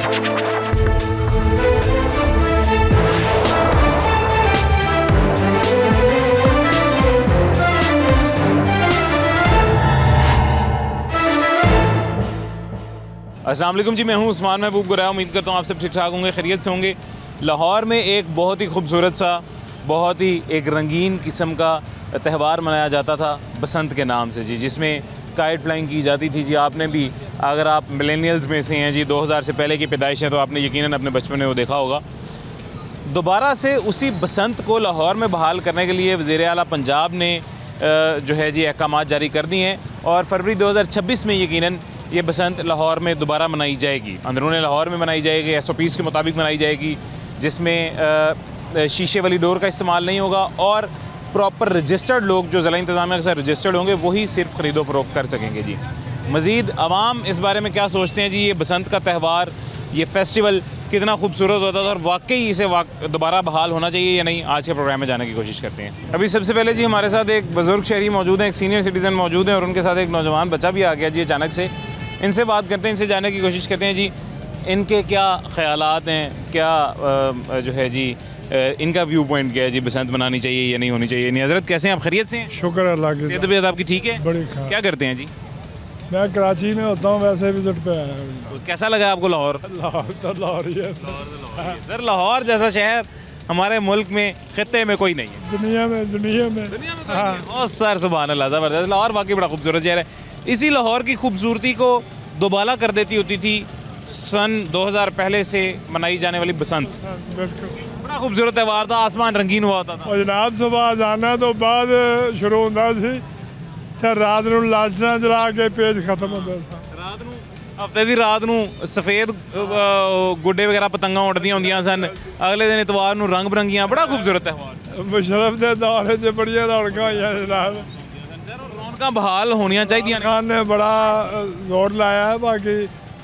अस्सलाम वालेकुम जी, मैं हूं उस्मान महबूब गुराया। उम्मीद करता हूं आप सब ठीक ठाक होंगे, खैरियत से होंगे। लाहौर में एक बहुत ही खूबसूरत सा, बहुत ही एक रंगीन किस्म का त्यौहार मनाया जाता था बसंत के नाम से जी, जिसमें काइट फ्लाइंग की जाती थी जी। आपने भी, अगर आप मिलेनियल्स में से हैं जी, 2000 से पहले की पैदाइश है, तो आपने यकीनन अपने बचपन में वो देखा होगा। दोबारा से उसी बसंत को लाहौर में बहाल करने के लिए वज़ीर आला पंजाब ने जो है जी अहकामात जारी कर दिए हैं, और फरवरी 2026 में यकीनन ये बसंत लाहौर में दोबारा मनाई जाएगी। अंदरूनी लाहौर में मनाई जाएगी, SOPs के मुताबिक मनाई जाएगी, जिसमें शीशे वाली डोर का इस्तेमाल नहीं होगा, और प्रॉपर रजिस्टर्ड लोग जो ज़िला इंतज़ामिया के साथ रजिस्टर्ड होंगे वही सिर्फ ख़रीदो फ़रोख्त कर सकेंगे जी। मज़ीद आवाम इस बारे में क्या सोचते हैं जी, ये बसंत का त्यौहार, ये फेस्टिवल कितना खूबसूरत होता था, और वाकई इसे दोबारा बहाल होना चाहिए या नहीं, आज के प्रोग्राम में जाने की कोशिश करते हैं। अभी सबसे पहले जी हमारे साथ एक बुज़ुर्ग शहरी मौजूद हैं, एक सीनियर सिटीज़न मौजूद हैं, और उनके साथ एक नौजवान बच्चा भी आ गया जी अचानक से। इनसे बात करते हैं, इनसे जानने की कोशिश करते हैं जी इनके क्या ख़यालात हैं, क्या जो है जी इनका व्यू पॉइंट क्या है जी, बसंत मनानी चाहिए या नहीं होनी चाहिए। नहीं हज़रत, कैसे हैं आप, खैरियत से हैं? शुक्र अल्लाह की। तबीयत आपकी ठीक है? बड़ी। क्या करते हैं जी? मैं कराची में होता हूँ, वैसे विजिट पे आया हूँ। तो कैसा लगा आपको लाहौर? लाहौर तो लाहौर ही है। सर, लाहौर जैसा शहर हमारे मुल्क में, खित्ते में कोई नहीं है, दुनिया में दुनिया में कोई नहीं है। सर सुभान अल्लाह, ज़बरदस्त। लाहौर वाकई बड़ा खूबसूरत शहर है। इसी लाहौर की खूबसूरती को दोबाला कर देती होती थी सन 2000 पहले से मनाई जाने वाली बसंत। बड़ा खूबसूरत त्यौहार था, आसमान रंगीन हुआ होता था। और जनाब सुबह जाना तो बाद शुरू होता सी, फिर रात को लालटना जला के पेज खत्म होता था। रात ਨੂੰ हफ्ते ਦੀ रात ਨੂੰ सफेद गुड्डे वगैरह पतंगा उड़दियां होंदियां सन। अगले दिन इतवार ਨੂੰ रंग बरंगियां, बड़ा खूबसूरत त्यौहार। मुशर्रफ के दौर च बड़ियां रौनकां होइयां जनाब। रौनकां बहाल होनियां चाहिए। खान ने बड़ा जोर लाया है, बाकी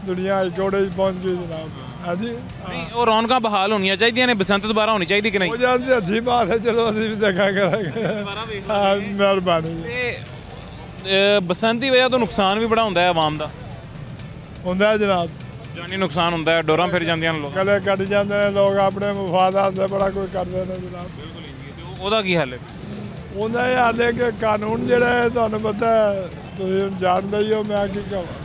दुनिया जोड़े पहुंच गई जनाब। हाँ जी, नहीं वो रौनकां बहाल होनियां चाहिए ने, बसंत दोबारा होनी चाहिए कि नहीं? हो जाती अच्छी बात है, चलो असं भी देखा करेंगे। हाँ, मेहरबानी। बसंत की वजह तो नुकसान भी बड़ा होता है आवाम का, होंदा है जनाब, जानी नुकसान होता है, डोरां फिर जांदियां लोग, गले कट जाते हैं लोग, अपने मुफादात से बड़ा कोई करते हैं जनाब। बिल्कुल। ओदा की हल है? ਉਹਦਾ ਇਹ ਹਾਲ ਹੈ ਕਿ ਕਾਨੂੰਨ ਜਿਹੜਾ ਹੈ ਤੁਹਾਨੂੰ ਪਤਾ ਹੈ, ਤੁਸੀਂ ਜਾਣਦੇ ਹੀ ਹੋ, ਮੈਂ ਕੀ ਕਹਾਂ।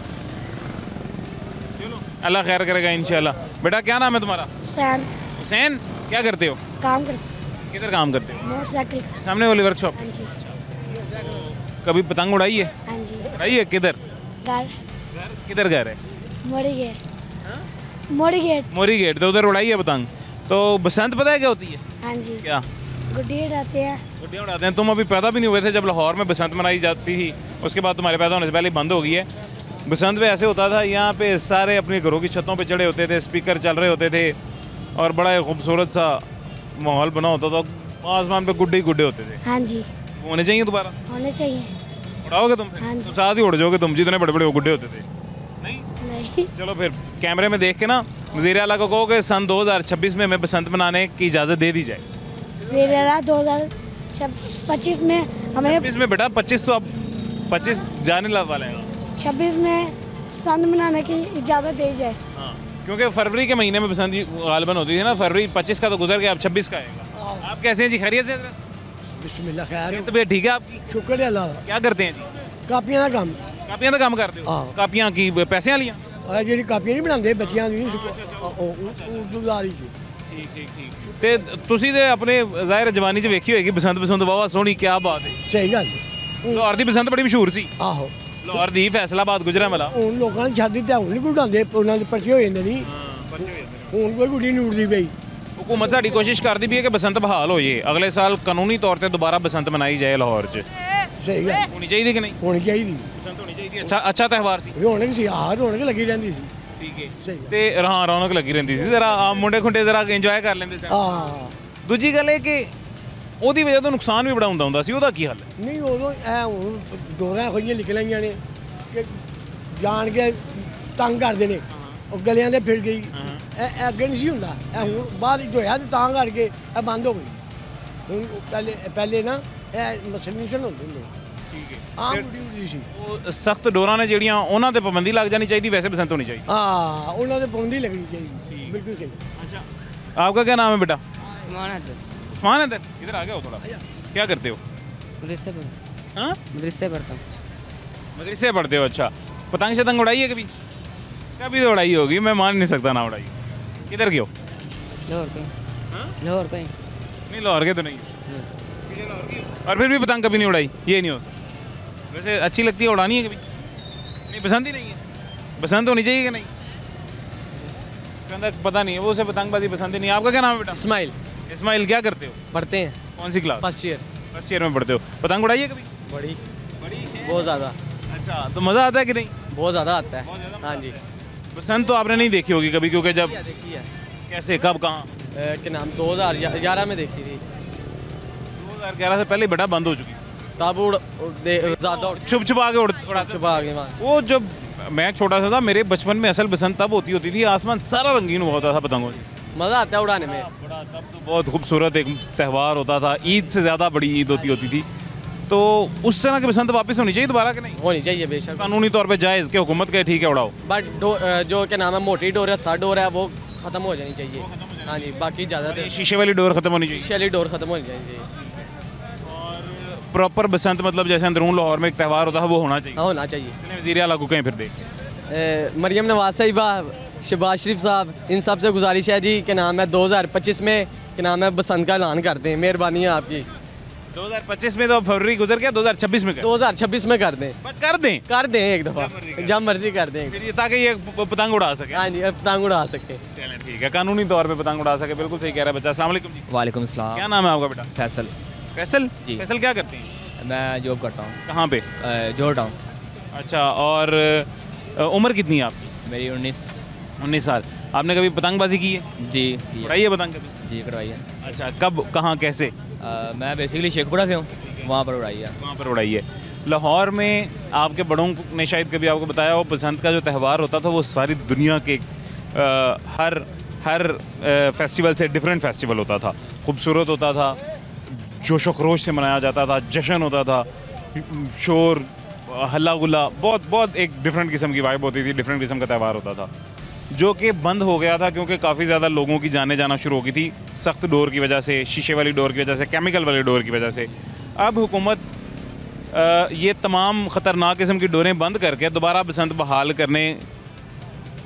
चलो अल्लाह खैर करेगा इंशाल्लाह। बेटा क्या नाम है तुम्हारा? हुसैन। हुसैन, क्या करते हो? काम करते। किधर काम करते हो? मोटरसाइकिल। सामने वाली वर्कशॉप। हाँ जी। कभी पतंग उड़ाई है? हाँ जी। उड़ाई है? किधर? घर। किधर घर है? मोरी गेट। मोरी गेट। मोरी गेट, तो उधर उड़ाई है पतंग। तो बसंत पता है क्या होती है? हाँ जी। क्या? गुड्डी उड़ाते हैं। गुड्डियाँ उड़ाते हैं। तुम अभी पैदा भी नहीं हुए थे जब लाहौर में बसंत मनाई जाती थी, उसके बाद तुम्हारे पैदा होने से पहले बंद हो गई है। बसंत में ऐसे होता था, यहाँ पे सारे अपने घरों की छतों पे चढ़े होते थे, स्पीकर चल रहे होते थे, और बड़ा खूबसूरत सा माहौल बना होता था, आसमान पे गुड्डे ही गुड्डे होते थे। हाँ जी। होने चाहिए दोबारा? होने चाहिए। उड़ाओगे तुम? हाँ जी। तुम साथ ही उड़ जाओगे तुम, जितने बड़े बड़े वो गुड्डे होते थे। नहीं नहीं। चलो फिर कैमरे में देख के ना वज़ीर आला को कहो कि सन 2026 में हमें बसंत मनाने की इजाज़त दे दी जाए। 2025 में हमें, 26 में बेटा, 25 तो अब 25 जाने वाले हैं। 26 में बसंत मनाने की इजाज़त दी जाए। हाँ, क्योंकि फरवरी के महीने में बसंत गालिबन होती थी ना, फरवरी 25 का तो गुजर गया, अब 26 का आएगा। आप कैसे हैं जी, खैरियत से? बिस्मिल्लाह, खैर है, तबीयत ठीक है आपकी? शुक्र है अल्लाह। क्या करते हैं जी? कापियां का काम। कापियां का काम करते हो? हाँ। कापियां की पैसे वालियां? जी कापियां नहीं बनाते बच्चियां दी, उर्दूदारी जी। ठीक ठीक ठीक। ते तुसी ते अपने ज़ाहिर जवानी च वेखी होएगी बसंत, बसंत वावा सोहनी, क्या बात है। सही गल। लाहौर दी बसंत बड़ी मशहूर सी। आहो, लाहौर दी फैसलाबाद गुजरा वाला। ਹੁਣ ਲੋਕਾਂ ਦੀ ਛਾਦੀ ਤੇ ਹੁਣ ਨਹੀਂ ਗੁੱਡਾਉਂਦੇ, ਉਹਨਾਂ ਦੇ ਪਰਚੇ ਹੋ ਜਾਂਦੇ ਨਹੀਂ। ਹੁਣ ਕੋਈ ਗੁੱਡੀ ਨਹੀਂ ਉੜਦੀ ਪਈ। हुकूमत साड़ी कोशिश करती भी है कि बसंत बहाल हो जाए, अगले साल कानूनी तौर पर दोबारा बसंत मनाई जाए लाहौर च। सही गल होनी चाहिए कि नहीं? होनी चाहिए। बसंत होनी चाहिए। अच्छा अच्छा त्यौहार सी। रौनक सी, हाँ रौनक लगी रहती सी। ठीक है। सही ते हाँ रौनक लगी रही सी, जरा मुंडे खुंडे जरा इंजॉय कर लेंदे सन। हाँ। दूजी गल है कि ਉਹਦੀ ਵਜ੍ਹਾ ਤੋਂ ਨੁਕਸਾਨ ਵੀ ਬੜਾ ਹੁੰਦਾ ਸੀ, ਉਹਦਾ ਕੀ ਹੱਲ ਹੈ? ਨਹੀਂ ਉਦੋਂ ਇਹ ਹੁਣ ਡੋਰਾਂ ਖੋਈਆਂ ਨਿਕਲੀਆਂ ਨੇ ਕਿ ਜਾਣ ਕੇ ਤੰਗ ਕਰਦੇ ਨੇ, ਉਹ ਗਲਿਆਂ ਦੇ ਫਿਰ ਗਈ। ਇਹ ਅੱਗੇ ਨਹੀਂ ਸੀ ਹੁੰਦਾ, ਇਹ ਹੁਣ ਬਾਅਦ ਵਿੱਚ ਹੋਇਆ ਤੇ ਤਾਂ ਕਰਕੇ ਇਹ ਬੰਦ ਹੋ ਗਈ। ਹੁਣ ਪਹਿਲੇ ਨਾ ਇਹ ਮਸਲੇ ਨਹੀਂ ਹੁੰਦੇ। ਆਮ ਉਡੀ ਉਡੀ ਸੀ। ਉਹ ਸਖਤ ਡੋਰਾਂ ਨੇ ਜਿਹੜੀਆਂ ਉਹਨਾਂ ਤੇ ਪਾਬੰਦੀ ਲੱਗ ਜਾਣੀ ਚਾਹੀਦੀ, वैसे बसंत होनी चाहिए। ਹਾਂ ਉਹਨਾਂ ਦੇ ਪਾਬੰਦੀ ਲੱਗਣੀ ਚਾਹੀਦੀ, ਬਿਲਕੁਲ ਸਹੀ। अच्छा आपका क्या नाम है बेटा? उस्मान हैदर। उस्मान हैदर, इधर आ गया हो थोड़ा, क्या करते हो? मदरसे पढ़ हाँ मदरसे पढ़ता हूँ। मदरसे पढ़ते हो? अच्छा, पतंग शतंग उड़ाई है कभी? कभी तो उड़ाई होगी, मैं मान नहीं सकता ना उड़ाई। किधर के हो? लाहौर कहीं, हाँ? लाहौर कहीं। नहीं लाहौर के तो नहीं, और फिर भी पतंग कभी नहीं उड़ाई, ये नहीं हो सकता। वैसे अच्छी लगती है, उड़ानी है कभी? नहीं, पसंद ही नहीं है। पसंद होनी चाहिए कि नहीं? कहता पता नहीं है, वो उसे पतंगबाजी पसंद ही नहीं है। आपका क्या नाम है बेटा? इस्माइल। इस्माइल, क्या करते हो? पढ़ते हैं कौन सी class? First year. First year में पढ़ते हो। पतंग उड़ाई है कभी? बड़ी बड़ी बहुत ज़्यादा, अच्छा, तो मज़ा आता है कि नहीं? बहुत ज़्यादा आता बहुत है। ज़्यादा हाँ जी। पसंद तो आपने नहीं देखी होगी कभी, क्योंकि जब देखी है। कैसे कब कहाँ? क्या नाम 2011 में देखी थी, 2011 से पहले बड़ा बंद हो चुकी है। तब ज़्यादा छुप छुपा के उड़ाते। छुपा के वहाँ। वो जब मैं छोटा सा था, मेरे बचपन में असल बसंत तब होती थी, आसमान सारा रंगीन हुआ होता था पतंगों से। मज़ा आता है उड़ाने में। बड़ा तब तो बहुत खूबसूरत एक त्यौहार होता था, ईद से ज़्यादा बड़ी ईद होती थी। तो उस तरह की बसंत वापस होनी चाहिए दोबारा कि नहीं? होनी चाहिए बेशक, कानूनी तौर पे जायज़ के हुकूमत के ठीक है उड़ाओ। बट जो क्या नाम है मोटी डोर है, सर डोर है, वो ख़त्म हो जानी चाहिए। हाँ जी, बाकी ज़्यादा शीशे वाली डोर ख़त्म होनी चाहिए। शैली डोर ख़त्म होनी चाहिए। और प्रॉपर बसंत मतलब जैसे अंदरून लाहौर में एक त्यौहार होता है, वो होना चाहिए। हाँ होना चाहिए। वज़ीर आला को कहीं फिर देख मरियम नवाज साहिबा, शहबाज शरीफ साहब, इन सब से गुजारिश है जी कि नाम है 2025 में कि नाम है बसंत का ऐलान कर दें, मेहरबानी है आपकी। 2025 में तो फरवरी गुजर गया, 2026 में 2026 में कर दें, कर दें एक दफ़ा, जब मर्जी कर दें, फिर ये, ताकि ये पतंग उड़ा सके। हाँ जी, पतंग उड़ा सकते। चलें ठीक है, कानूनी तौर पे पतंग उड़ा सके, बिल्कुल सही कह रहा है बच्चा। अस्सलाम वालेकुम जी। वालेकुम सलाम। क्या नाम है आपका बेटा? फैसल। फैसल जी। फैसल क्या करते हैं? मैं जॉब करता हूँ कहाँ पे? George town. अच्छा, और उम्र कितनी है आपकी? मेरी 19 साल। आपने कभी पतंगबाजी की है? जी उड़ाई है पतंग कभी? जी करवाई है। अच्छा, कब कहाँ कैसे? मैं बेसिकली शेखपुरा से हूँ, वहाँ पर उड़ाई है। वहाँ पर उड़ाई है। लाहौर में आपके बड़ों ने शायद कभी आपको बताया हो, बसंत का जो त्यौहार होता था वो सारी दुनिया के हर फेस्टिवल से डिफरेंट फेस्टिवल होता था, खूबसूरत होता था, जोश व खरोश से मनाया जाता था, जश्न होता था, शोर हल्ला गुल्ला, बहुत एक डिफरेंट किस्म की वाइब होती थी, डिफरेंट किस्म का त्यौहार होता था, जो कि बंद हो गया था क्योंकि काफ़ी ज़्यादा लोगों की जाने जाना शुरू हो गई थी सख्त डोर की वजह से, शीशे वाली डोर की वजह से, केमिकल वाली डोर की वजह से। अब हुकूमत ये तमाम ख़तरनाक किस्म की डोरें बंद करके दोबारा बसंत बहाल करने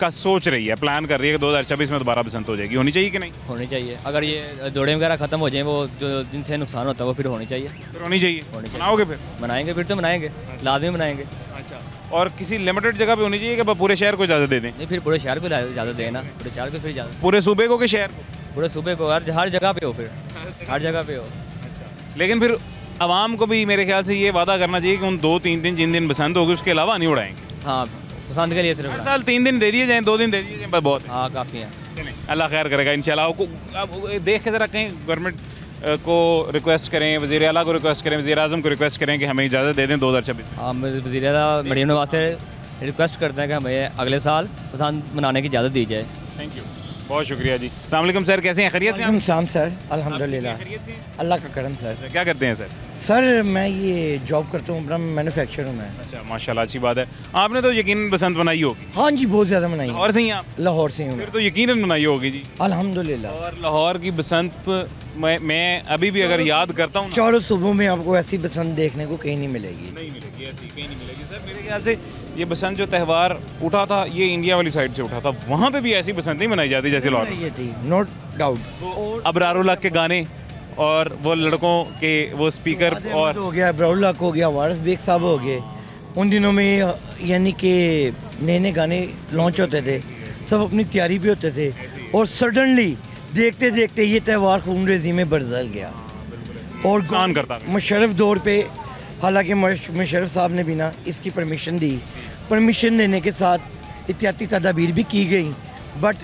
का सोच रही है, प्लान कर रही है कि 2026 में दोबारा बसंत हो जाएगी। होनी चाहिए कि नहीं? होनी चाहिए। अगर ये दौड़े वगैरह ख़त्म हो जाएं, वो जो जिनसे नुकसान होता है, वो फिर होनी चाहिए। फिर होनी चाहिए। मनाओगे फिर? मनाएंगे, फिर तो मनाएंगे, लाजमी मनाएंगे। अच्छा, और किसी लिमिटेड जगह पे होनी चाहिए कि पूरे शहर को इजाज़त दे दें? नहीं, फिर पूरे शहर को इजाज़त देना, पूरे शहर को फिर इजाज़त, पूरे सूबे को कि शहर को? पूरे सूबे को, हर जगह पे हो, फिर हर जगह पे हो। लेकिन फिर आवाम को भी मेरे ख्याल से ये वादा करना चाहिए कि उन 2-3 दिन जिन दिन बसंत होगी उसके अलावा नहीं उड़ाएंगे। हाँ, पसंद के लिए सिर्फ हर साल 3 दिन दे दिए जाएँ, 2 दिन दे दिए जाएँ, बस बहुत है। हाँ, काफ़ी है। चलें, अल्लाह खैर करेगा इंशाल्लाह। आप देख के ज़रा कहीं गवर्नमेंट को रिक्वेस्ट करें, वज़ीर आला को रिक्वेस्ट करें, वज़ीर आज़म को रिक्वेस्ट करें कि हमें इजाज़त दे दें 2026 में। हाँ, वज़ीर आला मरियम नवाज से रिक्वेस्ट करते हैं कि हमें अगले साल पसंद मनाने की इजाज़त दी जाए। थैंक यू, बहुत शुक्रिया जी। अस्सलाम वालेकुम सर, कैसे हैं? खैरियत से हैं? सलाम सर, अल्हम्दुलिल्लाह, खैरियत से हैं? अल्लाह का करम सर। अच्छा, क्या करते हैं सर? सर मैं ये जॉब करता हूँ, अपना मैन्युफैक्चर हूँ मैं। अच्छा, माशाल्लाह, अच्छी बात है। आपने तो यकीनन बसंत बनाई होगी। हाँ जी, बहुत ज़्यादा मनाई है। लाहौर से ही हैं आप? लाहौर से हूँ फिर मैं। तो यकीनन बनाई होगी जी। अल्हम्दुलिल्लाह। और लाहौर की बसंत मैं अभी भी अगर याद करता हूँ ना, चारों सुबह में आपको ऐसी बसंत देखने को कहीं नहीं मिलेगी। नहीं मिलेगी, ऐसी कहीं नहीं मिलेगी सर। मेरे ख्याल से ये बसंत जो त्यौहार उठा था, ये इंडिया वाली साइड से उठा था, वहाँ पे भी ऐसी बसंत नहीं मनाई जाती जैसे लाहौर में। ये थी, नोट डाउट। अबरारुल हक के गाने और वो लड़कों के वो स्पीकर, और हो गया, अबरारुल हक हो गया, वारिस बेग साहब हो गए, उन दिनों में यानी कि नए नए गाने लॉन्च होते थे, सब अपनी तैयारी भी होते थे, और सडनली देखते देखते ये त्यौहार खून रेजी में बदल गया। और नुकसान करता मुशर्रफ दौर पे, हालांकि मुशर्रफ साहब ने भी ना इसकी परमिशन दी, परमिशन देने के साथ एहतियाती तदाबीर भी की गई, बट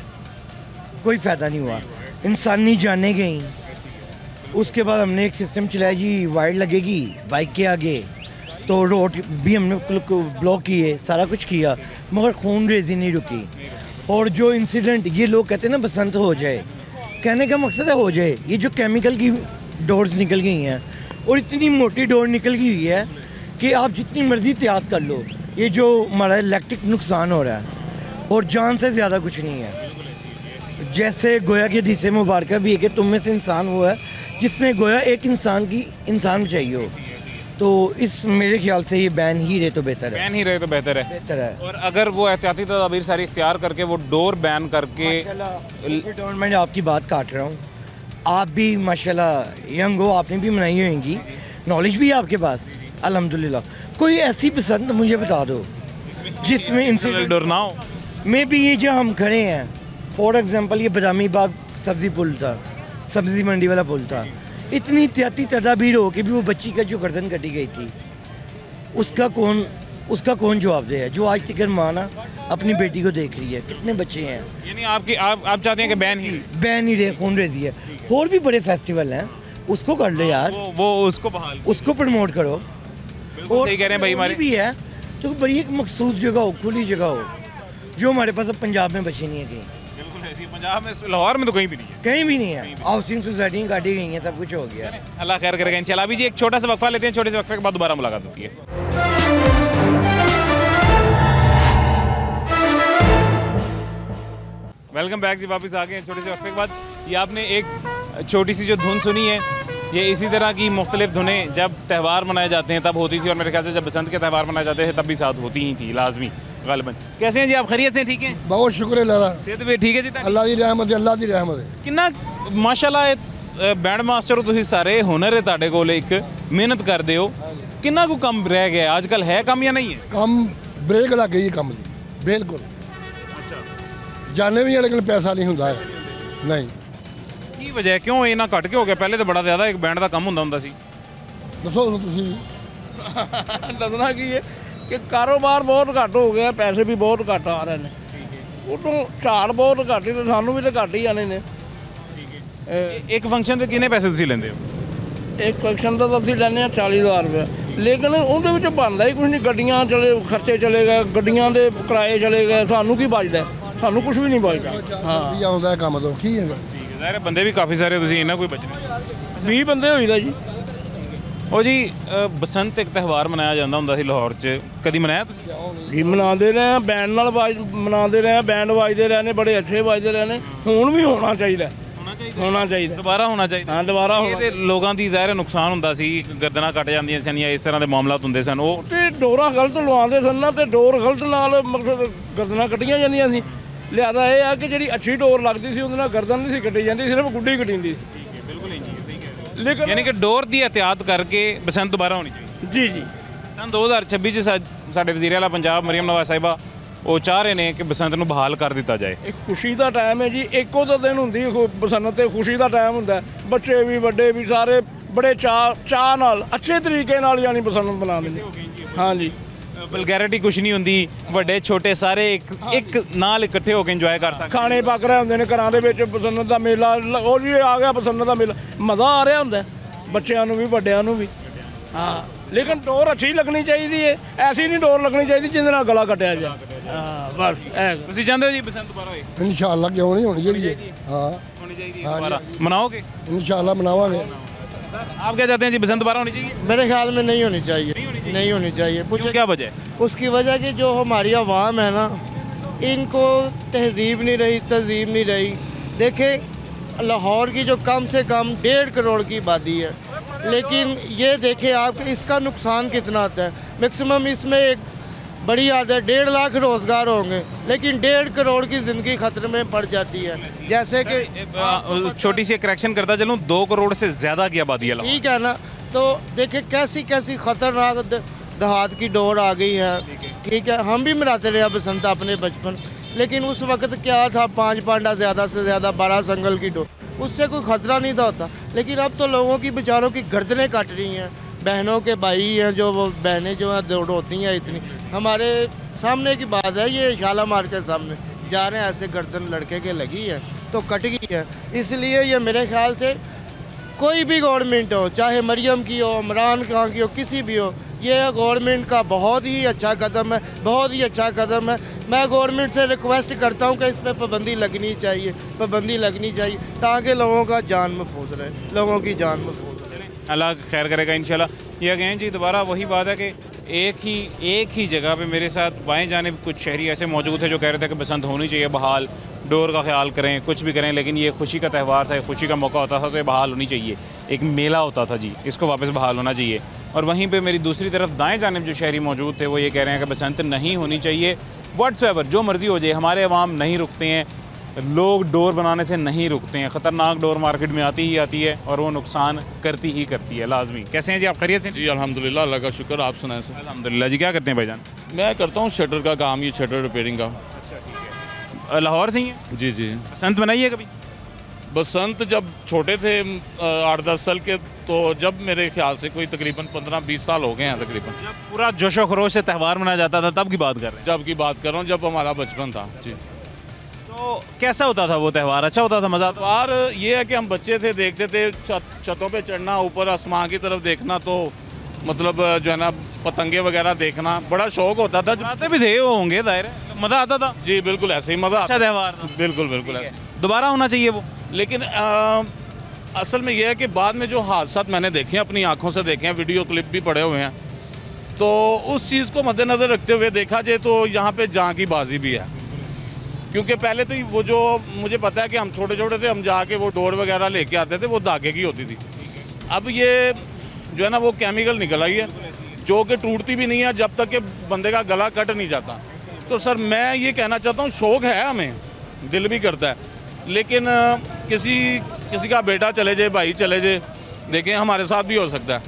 कोई फ़ायदा नहीं हुआ, इंसानी जानें गई। उसके बाद हमने एक सिस्टम चलाया जी, वाइड लगेगी बाइक के आगे, तो रोड भी हमने ब्लॉक किए, सारा कुछ किया, मगर खून रेजी नहीं रुकी। और जो इंसिडेंट ये लोग कहते हैं ना बसंत हो जाए, कहने का मकसद है हो जाए, ये जो केमिकल की डोर्स निकल गई हैं और इतनी मोटी डोर निकल गई हुई है कि आप जितनी मर्ज़ी एहतियात कर लो, ये जो हमारा इलेक्ट्रिक नुकसान हो रहा है और जान से ज़्यादा कुछ नहीं है। जैसे गोया की हदीस मुबारक भी है कि तुम में से इंसान वो है जिसने गोया एक इंसान चाहिए हो। तो इस मेरे ख्याल से ये बैन ही रहे तो बेहतर है। बैन ही रहे तो बेहतर है। और अगर वो एहतियाती तदाबीर सारी इख्तियार करके वो डोर बैन करके, गवर्नमेंट आपकी बात काट रहा हूँ, आप भी माशाल्लाह यंग हो, आपने भी मनाई होंगी, नॉलेज भी है आपके पास अल्हम्दुलिल्लाह। कोई ऐसी पसंद मुझे बता दो जिसमें इंसिडेंट डोर ना हो। मे भी ये जो हम खड़े हैं, फॉर एग्जांपल ये बदामी बाग सब्ज़ी पुल था, सब्ज़ी मंडी वाला पुल था, इतनी एहतियाती तदाबीर हो कि भी वो बच्ची का जो गर्दन कटी गई थी उसका कौन जवाब दे है? जो आज तक माँ ना अपनी बेटी को देख रही है, कितने बच्चे हैं। यानी आप चाहते हैं कि बैन ही रहे, खून रेजी है। और भी बड़े फेस्टिवल हैं, उसको कर लो यार, वो उसको बहाल, उसको प्रमोट करो। और सही कह रहे हैं भाई, हमारे भी है तो बड़ी एक मखसूस जगह हो, खुली जगह हो, जो हमारे पास अब पंजाब में बची नहीं है कहीं। बिल्कुल ऐसी पंजाब में, लाहौर में तो कहीं भी नहीं है, कहीं भी नहीं है। हाउसिंग सोसाइटी काटी गई हैं, सब कुछ हो गया। अल्लाह खैर करेगा इंशाल्लाह। अभी जी एक छोटा सा वक्फा लेते हैं, छोटे से वक्फे के बाद दोबारा मुलाकात होती है। वेलकम बैक जी, वापस आ गए हैं छोटे से वक्फे के बाद। ये आपने एक छोटी सी जो धुन सुनी है, ये इसी तरह की मुख्तलिफ धुनें जब त्यौहार मनाए जाते हैं तब होती थी, और मेरे ख्याल से जब बसंत के त्यौहार मनाए जाते थे तब भी साथ होती ही थी लाजमी गालिबन। कैसे हैं जी आप? खैरियत से? ठीक है, बहुत शुक्र है लाला, सेहत भी ठीक है जी? अल्लाह की रहमत है, अल्लाह की रहमत है। किन्ना माशाल्लाह बैंड मास्टर हो तुसीं, सारे हुनर है तुहाडे कोल, एक मेहनत करदे हो, किन्ना को कम रह गया आजकल, है कम या नहीं है? कम ब्रेक लग गई कम दी, बिल्कुल। जाने भी है लेकिन पैसा नहीं ਹੁੰਦਾ नहीं। की वजह क्यों इन्ना घट के हो गया? पहले तो बड़ा ज़्यादा एक बैंड का कम ਹੁੰਦਾ ਸੀ। ਦੱਸੋ ਤੁਸੀਂ। ਦੱਸਣਾ ਕੀ ਹੈ ਕਿ ਕਾਰੋਬਾਰ ਬਹੁਤ ਘੱਟ ਹੋ ਗਿਆ, ਪੈਸੇ ਵੀ ਬਹੁਤ ਘੱਟ ਆ ਰਹੇ ਨੇ, ਉਦੋਂ ਝਾੜ ਬਹੁਤ ਘੱਟ ਹੀ ਤੇ ਸਾਨੂੰ ਵੀ ਤਾਂ ਘੱਟ ਹੀ ਆਣੇ ਨੇ। ਇੱਕ ਫੰਕਸ਼ਨ ਦੇ ਕਿੰਨੇ ਪੈਸੇ ਤੁਸੀਂ ਲੈਂਦੇ ਹੋ? ਇੱਕ ਫੰਕਸ਼ਨ ਦਾ ਤਾਂ ਅਸੀਂ ਲੈਂਦੇ ਹਾਂ 40,000 ਰੁਪਏ, ਲੇਕਿਨ ਉਹਦੇ ਵਿੱਚ ਬਣਦਾ ਹੀ ਕੁਝ ਨਹੀਂ। ਗੱਡੀਆਂ ਚਲੇ, ਖਰਚੇ ਚਲੇ ਗਏ, ਗੱਡੀਆਂ ਦੇ ਕਿਰਾਏ ਚਲੇ ਗਏ, ਸਾਨੂੰ ਕੀ ਬਚਦਾ? ਸਾਨੂੰ ਕੁਝ ਵੀ ਨਹੀਂ ਬਚਦਾ। ਹਾਂ, ਵੀ ਆਉਂਦਾ ਕੰਮ ਤੋਂ ਕੀ ਹੈਗਾ। ਜ਼ਾਹਿਰ ਬੰਦੇ ਵੀ ਕਾਫੀ ਸਾਰੇ, ਤੁਸੀਂ ਇਹਨਾਂ ਕੋਈ ਬਚਨੇ 20 ਬੰਦੇ ਹੋਈਦਾ ਜੀ। ਉਹ ਜੀ ਬਸੰਤ ਇੱਕ ਤਿਉਹਾਰ ਮਨਾਇਆ ਜਾਂਦਾ ਹੁੰਦਾ ਸੀ ਲਾਹੌਰ 'ਚ, ਕਦੀ ਮਨਾਇਆ ਤੁਸੀਂ? ਜੀ ਮਨਾਉਂਦੇ ਰਹੇ ਆ, ਬੈਂਡ ਨਾਲ ਮਨਾਉਂਦੇ ਰਹੇ ਆ, ਬੈਂਡ ਵੱਜਦੇ ਰਹੇ ਨੇ, ਬੜੇ ਅੱਛੇ ਵੱਜਦੇ ਰਹੇ ਨੇ। ਹੁਣ ਵੀ ਹੋਣਾ ਚਾਹੀਦਾ, ਹੋਣਾ ਚਾਹੀਦਾ, ਦੁਬਾਰਾ ਹੋਣਾ ਚਾਹੀਦਾ। ਹਾਂ, ਦੁਬਾਰਾ ਹੋਣਾ। ਤੇ ਲੋਕਾਂ ਦੀ ਜ਼ਾਹਿਰ ਨੁਕਸਾਨ ਹੁੰਦਾ ਸੀ, ਗਰਦਨਾਂ ਕੱਟ ਜਾਂਦੀਆਂ ਸਨ ਜਾਂ ਇਸ ਤਰ੍ਹਾਂ ਦੇ ਮਾਮਲਾਤ ਹੁੰਦੇ ਸਨ। ਉਹ ਤੇ ਡੋਰਾਂ ਗਲਤ ਲਵਾਉਂਦੇ ਸਨ ਨਾ, ਤੇ ਡੋਰ ਗਲਤ ਨਾਲ ਮਤਲਬ ਗਰਦਨਾਂ ਕੱਟੀਆਂ ਜਾਂਦੀਆਂ ਸੀ। ਲਿਆਦਾ ਇਹ ਆ ਕਿ ਜਿਹੜੀ ਅੱਛੀ ਡੋਰ ਲੱਗਦੀ ਸੀ ਉਹਦੇ ਨਾਲ ਗਰਦਨ ਨਹੀਂ ਸੀ ਕੱਟੀ ਜਾਂਦੀ, ਸਿਰਫ ਗੁੱਡੀ ਕਟੀਂਦੀ ਸੀ। ਬਿਲਕੁਲ ਇੰਜੀ ਸਹੀ ਕਹਿ ਰਹੇ ਹੋ। ਲੇਕਿਨ ਯਾਨੀ ਕਿ ਡੋਰ ਦੀ ਇਹਤਿਆਤ ਕਰਕੇ ਬਸੰਤ ਦੁਬਾਰਾ ਹੋਣੀ ਚਾਹੀਦੀ। ਜੀ ਜੀ। ਸਨ 2026 'ਚ ਸਾਡੇ ਵਜ਼ੀਰ ਆਲਾ ਪੰਜਾਬ ਮਰੀਮ ਨਵਾਜ਼ ਸਾਹਿਬਾ ਉਹ ਚਾਹ ਰਹੇ ਨੇ ਕਿ ਬਸੰਤ ਨੂੰ ਬਹਾਲ ਕਰ ਦਿੱਤਾ ਜਾਏ। ਇਹ ਖੁਸ਼ੀ ਦਾ ਟਾਈਮ ਹੈ ਜੀ, ਇੱਕੋ ਤਾਂ ਦਿਨ ਹੁੰਦੀ ਬਸੰਤ ਤੇ ਖੁਸ਼ੀ ਦਾ ਟਾਈਮ ਹੁੰਦਾ। ਬੱਚੇ ਵੀ ਵੱਡੇ ਵੀ ਸਾਰੇ ਬੜੇ ਚਾਹ ਨਾਲ ਅੱਛੇ ਤਰੀਕੇ ਨਾਲ ਯਾਨੀ ਬਸੰਤ ਮਨਾਉਂਦੇ ਨੇ। ਹਾਂ ਜੀ, ਵਲਗੈਰਿਟੀ ਕੁਛ ਨਹੀਂ ਹੁੰਦੀ, ਵੱਡੇ ਛੋਟੇ ਸਾਰੇ ਇੱਕ ਨਾਲ ਇਕੱਠੇ ਹੋ ਕੇ ਇੰਜੋਏ ਕਰ ਸਕਦੇ। ਖਾਣੇ ਪੱਕ ਰਹੇ ਹੁੰਦੇ ਨੇ ਘਰਾਂ ਦੇ ਵਿੱਚ, ਬਸੰਤ ਦਾ ਮੇਲਾ ਉਹ ਜੀ ਆ ਗਿਆ, ਬਸੰਤ ਦਾ ਮੇਲਾ, ਮਜ਼ਾ ਆ ਰਿਹਾ ਹੁੰਦਾ ਬੱਚਿਆਂ ਨੂੰ ਵੀ ਵੱਡਿਆਂ ਨੂੰ ਵੀ। ਹਾਂ, ਲੇਕਿਨ ਡੋਰ ਅੱਛੀ ਲੱਗਣੀ ਚਾਹੀਦੀ ਹੈ, ਐਸੀ ਨਹੀਂ ਡੋਰ ਲੱਗਣੀ ਚਾਹੀਦੀ ਜਿਹਦੇ ਨਾਲ ਗਲਾ ਕੱਟਿਆ ਜਾਏ। ਹਾਂ ਬਸ ਤੁਸੀਂ ਚਾਹੁੰਦੇ ਹੋ ਜੀ ਬਸੰਤ ਦੁਬਾਰਾ ਹੋਏ? ਇਨਸ਼ਾਅੱਲਾ ਕਿਉਂ ਨਹੀਂ ਹੋਣੀ ਚਾਹੀਦੀ। ਹਾਂ, होनी चाहिए दोबारा। मनाओगे? इंशाल्लाह मनावांगे। आप क्या चाहते हैं जी, बसंत दोबारा होनी चाहिए? मेरे ख्याल में नहीं होनी चाहिए, नहीं होनी चाहिए। क्यों, क्या वजह है? उसकी वजह कि जो हमारी आवाम है ना, इनको तहजीब नहीं रही, तहजीब नहीं रही। देखें लाहौर की जो कम से कम 1.5 करोड़ की आबादी है, लेकिन ये देखें आप इसका नुकसान कितना आता है। मैक्सिमम इसमें एक बड़ी आदत 1.5 लाख रोज़गार होंगे, लेकिन 1.5 करोड़ की ज़िंदगी खतरे में पड़ जाती है। जैसे कि छोटी सी करेक्शन करता चलूँ, 2 करोड़ से ज़्यादा की आबादी है, ठीक है ना। तो देखें कैसी कैसी ख़तरनाक देहात की डोर आ गई है। ठीक है, हम भी मनाते रहे बसंत अपने बचपन, लेकिन उस वक्त क्या था, 5 पांडा ज़्यादा से ज़्यादा 12 संगल की डोर, उससे कोई ख़तरा नहीं था होता। लेकिन अब तो लोगों की बेचारों की गर्दनें कट रही हैं, बहनों के भाई हैं जो वो बहनें जो हैं रोती हैं इतनी। हमारे सामने की बात है, ये शालामार के सामने जा रहे हैं, ऐसे गर्दन लड़के के लगी है तो कट गई है। इसलिए ये मेरे ख्याल से कोई भी गवर्नमेंट हो, चाहे मरियम की हो, इमरान खान की हो, किसी भी हो, ये गवर्नमेंट का बहुत ही अच्छा कदम है, बहुत ही अच्छा कदम है। मैं गवर्नमेंट से रिक्वेस्ट करता हूँ कि इस पर पाबंदी लगनी चाहिए, पाबंदी लगनी चाहिए, ताकि लोगों का जान महफूज रहे, लोगों की जान महफूज रहे। अल्लाह खैर करेगा इंशाल्लाह। ये कहें जी, दोबारा वही बात है कि एक ही जगह पे मेरे साथ बाएं जानिब कुछ शहरी ऐसे मौजूद थे जो कह रहे थे कि बसंत होनी चाहिए बहाल, डोर का ख्याल करें, कुछ भी करें, लेकिन ये खुशी का त्यौहार था, खुशी का मौका होता था तो ये बहाल होनी चाहिए, एक मेला होता था जी, इसको वापस बहाल होना चाहिए। और वहीं पे मेरी दूसरी तरफ दाएं जानिब जो शहरी मौजूद थे वो ये कह रहे हैं कि बसंत नहीं होनी चाहिए, व्हाट्सएवर जो मर्ज़ी हो जाए, हमारे अवाम नहीं रुकते हैं, लोग डोर बनाने से नहीं रुकते हैं, ख़तरनाक डोर मार्केट में आती ही आती है और वो नुकसान करती ही करती है लाजमी। कैसे हैं जी आप, खैरियत से? जी अल्हम्दुलिल्लाह, अल्लाह का शुक्र, आप सुनाएं सर? अल्हम्दुलिल्लाह जी। क्या करते हैं भाईजान? मैं करता हूँ शटर का काम, ये शटर रिपेयरिंग का। लाहौर से ही है? जी जी। बसंत बनाइए कभी? बसंत जब छोटे थे 8-10 साल के, तो जब मेरे ख्याल से कोई तकरीबन 15-20 साल हो गए हैं तकरीबन, जब पूरा जोशो खरोश से त्यौहार मनाया जाता था तब की बात कर रहे हैं? जब की बात कर रहा हूँ, जब हमारा बचपन था जी। तो कैसा होता था वो त्यौहार? अच्छा होता था, मज़ा? त्यौहार ये है कि हम बच्चे थे, देखते थे छतों पे चढ़ना, ऊपर आसमान की तरफ देखना, तो मतलब जो है ना पतंगे वगैरह देखना बड़ा शौक होता था। आते भी थे वो होंगे दायरे, मज़ा आता था? जी बिल्कुल ऐसे ही मज़ा। अच्छा त्यौहार, बिल्कुल बिल्कुल ऐसे। दोबारा होना चाहिए वो। लेकिन असल में यह है कि बाद में जो हादसा मैंने देखे हैं, अपनी आंखों से देखे हैं, वीडियो क्लिप भी पड़े हुए हैं, तो उस चीज़ को मद्देनज़र रखते हुए देखा जाए तो यहाँ पे जान की बाजी भी है। क्योंकि पहले तो वो जो मुझे पता है कि हम छोटे छोटे थे, हम जाके वो डोर वगैरह लेके आते थे, वो धागे की होती थी। अब ये जो है ना वो केमिकल निकल आई है जो कि टूटती भी नहीं है जब तक कि बंदे का गला कट नहीं जाता। तो सर मैं ये कहना चाहता हूँ, शौक़ है हमें, दिल भी करता है, लेकिन किसी का बेटा चले जाए, भाई चले जाए, देखें हमारे साथ भी हो सकता है,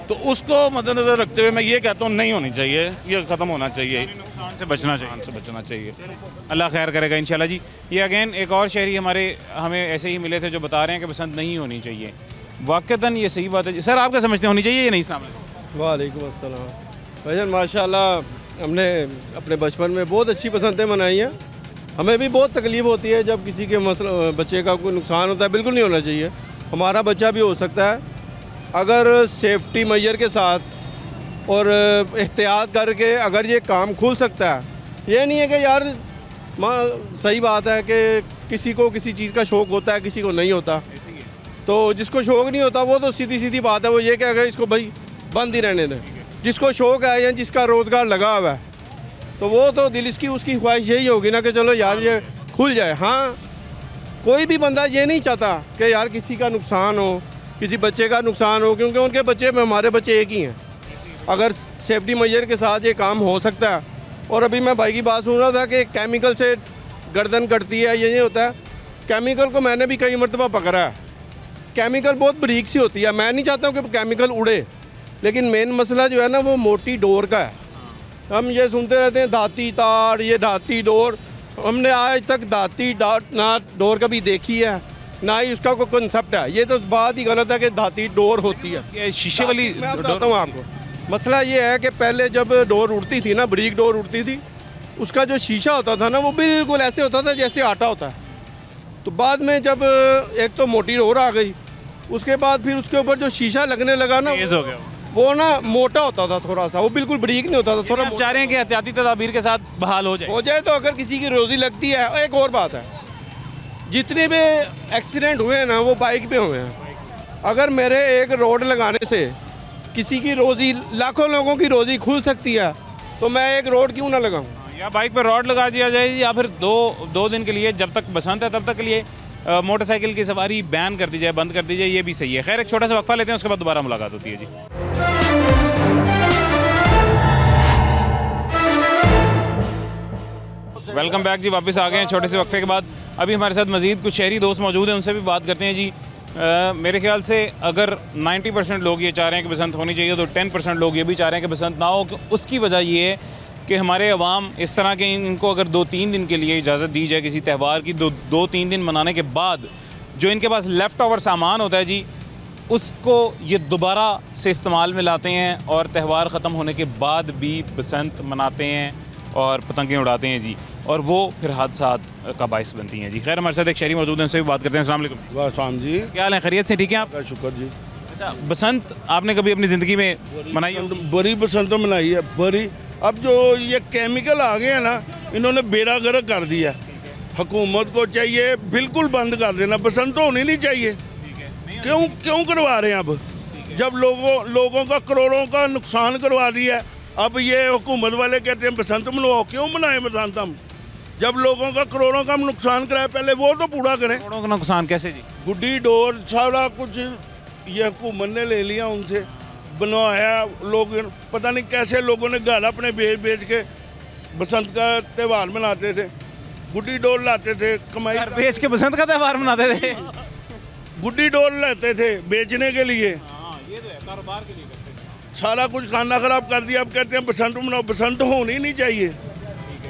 तो उसको मद्देनज़र रखते हुए मैं ये कहता हूँ नहीं होनी चाहिए, ये ख़त्म होना चाहिए, नुकसान से बचना चाहिए। अल्लाह खैर करेगा इंशाल्लाह जी। ये अगेन एक और शहरी हमें ऐसे ही मिले थे जो बता रहे हैं कि पसंद नहीं होनी चाहिए। वाक़तन ये सही बात है। सर आप क्या समझते हैं, होनी चाहिए या नहीं? वालेकुम अस्सलाम। भाईजान माशाल्लाह हमने अपने बचपन में बहुत अच्छी बसंतें मनाई हैं। हमें भी बहुत तकलीफ़ होती है जब किसी के बच्चे का कोई नुकसान होता है, बिल्कुल नहीं होना चाहिए। हमारा बच्चा भी हो सकता है अगर सेफ्टी मेजर के साथ और एहतियात करके अगर ये काम खुल सकता है। ये नहीं है कि यार सही बात है कि किसी को किसी चीज़ का शौक़ होता है, किसी को नहीं होता। तो जिसको शौक़ नहीं होता वो तो सीधी सीधी बात है, वो ये कहेगा इसको भाई बंद ही रहने दें। जिसको शौक़ है या जिसका रोज़गार लगा हुआ है तो वो तो दिल इसकी उसकी ख्वाहिश यही होगी ना कि चलो यार ये खुल जाए। हाँ, कोई भी बंदा ये नहीं चाहता कि यार किसी का नुकसान हो, किसी बच्चे का नुकसान हो, क्योंकि उनके बच्चे में हमारे बच्चे एक ही हैं। अगर सेफ्टी मेजर के साथ ये काम हो सकता है। और अभी मैं भाई की बात सुन रहा था कि केमिकल से गर्दन कटती है, ये होता है। केमिकल को मैंने भी कई मरतबा पकड़ा है। केमिकल बहुत बारीक सी होती है, मैं नहीं चाहता हूँ कि केमिकल उड़े, लेकिन मेन मसला जो है ना वो मोटी डोर का है। हम ये सुनते रहते हैं धाती तार, ये धाती डोर, हमने आज तक धाती डोर कभी देखी है ना ही उसका कोई कंसेप्ट है। ये तो बात ही गलत है कि धाती डोर होती है। शीशे वाली मैं बताता हूँ आपको, मसला ये है कि पहले जब डोर उड़ती थी ना, ब्रिक डोर उड़ती थी, उसका जो शीशा होता था ना वो बिल्कुल ऐसे होता था जैसे आटा होता है। तो बाद में जब एक तो मोटी डोर आ गई, उसके बाद फिर उसके ऊपर जो शीशा लगने लगा ना वो ना मोटा होता था थोड़ा सा, वो बिल्कुल ब्रीक नहीं होता था। थोड़ा चाह रहे हैं कि एहतियाती तदाबीर के साथ बहाल हो जाए तो अगर किसी की रोज़ी लगती है। एक और बात है, जितने भी एक्सीडेंट हुए हैं ना वो बाइक पे हुए हैं। अगर मेरे एक रोड लगाने से किसी की रोज़ी, लाखों लोगों की रोज़ी खुल सकती है तो मैं एक रोड क्यों ना लगाऊं? या बाइक पर रॉड लगा दिया जाए, या फिर दो दिन के लिए, जब तक बसंत है तब तक के लिए मोटरसाइकिल की सवारी बैन कर दी जाए, बंद कर दी जाए, ये भी सही है। खैर एक छोटा सा वक्फा लेते हैं, उसके बाद दोबारा मुलाकात होती है जी। वेलकम बैक जी, वापस आ गए हैं छोटे से वक्फे के बाद। अभी हमारे साथ मज़ीद कुछ शहरी दोस्त मौजूद हैं, उनसे भी बात करते हैं जी। मेरे ख्याल से अगर 90% लोग ये चाह रहे हैं कि बसंत होनी चाहिए तो 10% लोग ये भी चाह रहे हैं कि बसंत ना हो। उसकी वजह ये है कि हमारे अवाम इस तरह के इनको अगर 2-3 दिन के लिए इजाज़त दी जाए किसी त्यौहार की, 2-3 दिन मनाने के बाद जो इनके पास लेफ़्ट ओवर सामान होता है जी, उसको ये दोबारा से इस्तेमाल में लाते हैं और त्यौहार ख़त्म होने के बाद भी बसंत मनाते हैं और पतंगें उड़ाते हैं जी, और वो फिर हादसात का बाइस बनती हैं जी। खैर हमारे साथ एक शहरी मौजूद हैं, उनसे भी बात करते हैं। अस्सलाम वालेकुम। वालेकुम जी, क्या हाल है, खैरियत से? ठीक है आप? शुक्र जी। अच्छा, बसंत आपने कभी अपनी ज़िंदगी में मनाई है? बड़ी बसंत मनाई है, बड़ी। अब जो ये केमिकल आ गए हैं ना, इन्होंने बेड़ा गर्क कर दिया। हुकूमत को चाहिए बिल्कुल बंद कर देना, बसंत तो होनी नहीं चाहिए। क्यों करवा रहे हैं अब, जब लोगों का करोड़ों का नुकसान करवा दिया, अब ये हुकूमत वाले कहते हैं बसंत मनाओ, क्यों मनाए बसंत हम? जब लोगों का करोड़ों का हम नुकसान कराए, पहले वो तो पूरा करें। करोड़ों का नुकसान कैसे जी? गुड्डी डोर सारा कुछ ये हुकूमत ने ले लिया, उनसे बनवाया। लोग पता नहीं कैसे लोगों ने घर अपने बेच के बसंत का त्यौहार मनाते थे, गुड्डी डोर लाते थे, कमाई बेच के बसंत का त्यौहार मनाते थे। गुड्डी डोर लाते थे बेचने के लिए, ये तो है, कारोबार के लिए करते थे। सारा कुछ खाना खराब कर दिया। अब कहते हैं बसंत मनाओ, बसंत होनी नहीं चाहिए।